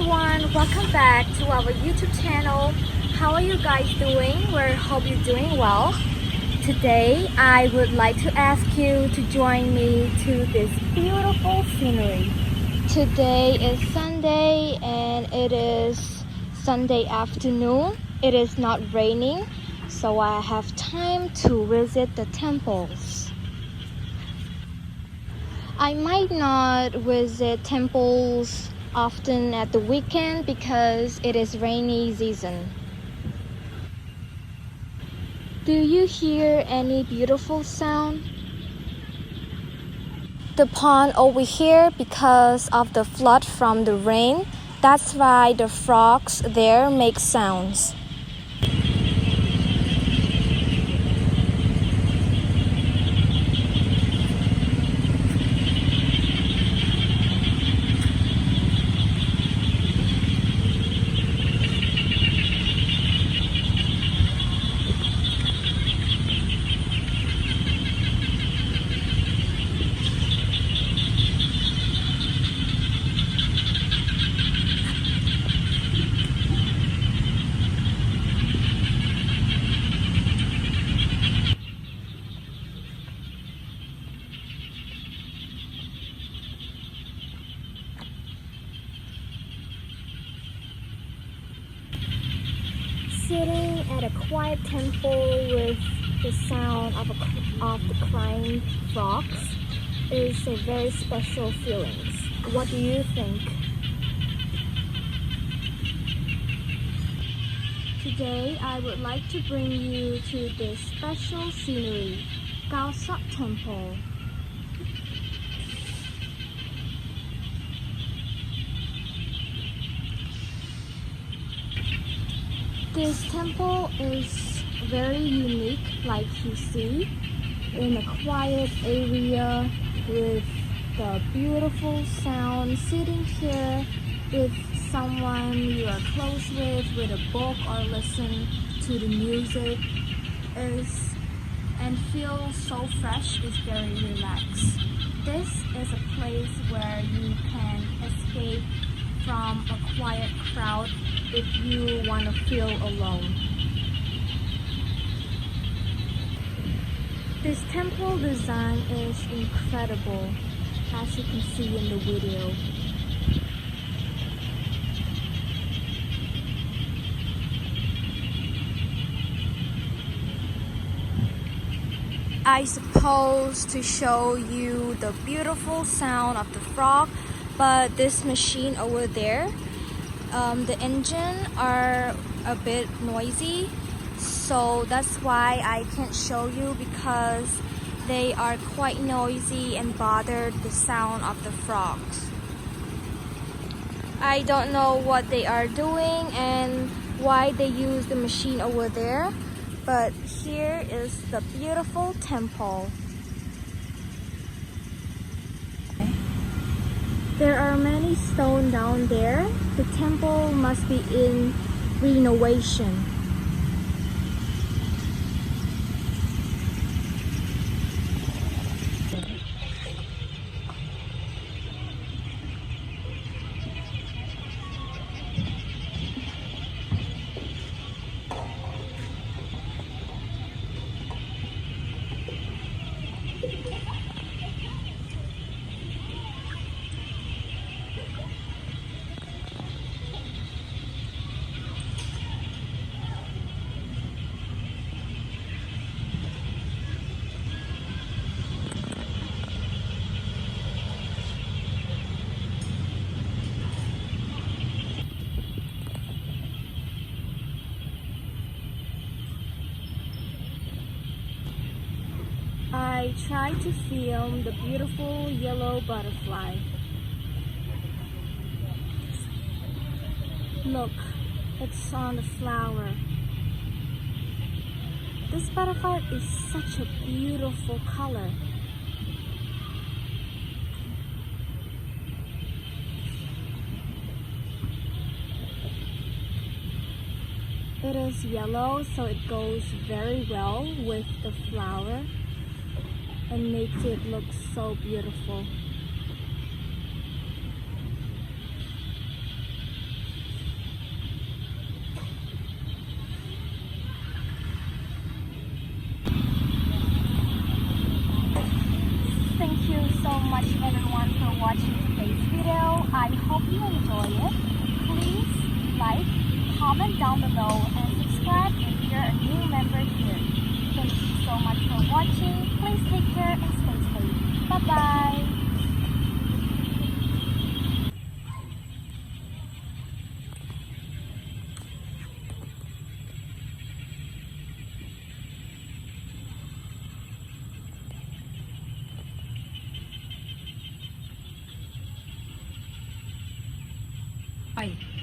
everyone, welcome back to our YouTube channel. How are you guys doing? We hope you're doing well. Today I would like to ask you to join me to this beautiful scenery. Today is Sunday and it is Sunday afternoon. It is not raining, so I have time to visit the temples. I might not visit temples often at the weekend because it is rainy season. Do you hear any beautiful sound? The pond over here, because of the flood from the rain, that's why the frogs there make sounds. Sitting at a quiet temple with the sound of the crying frogs is a very special feeling. What do you think? Today I would like to bring you to this special scenery, Khao Sot Temple. This temple is very unique, like you see, in a quiet area with the beautiful sound. Sitting here with someone you are close with a book or listen to the music and feel so fresh is very relaxed. This is a place where you can escape from a quiet crowd if you want to feel alone. This temple design is incredible, as you can see in the video. I suppose to show you the beautiful sound of the frog, but this machine over there, the engine are a bit noisy, so that's why I can't show you, because they are quite noisy and bother the sound of the frogs. I don't know what they are doing and why they use the machine over there, but here is the beautiful temple. There are many stones down there. The temple must be in renovation. I tried to film the beautiful yellow butterfly. Look, it's on the flower. This butterfly is such a beautiful color. It is yellow, so it goes very well with the flower and makes it look so beautiful. much everyone for watching today's video. I hope you enjoy it. Please like, comment down below, and subscribe if you're a new member here. Thank you so much for watching. Please take care and stay safe. Bye bye. Bye.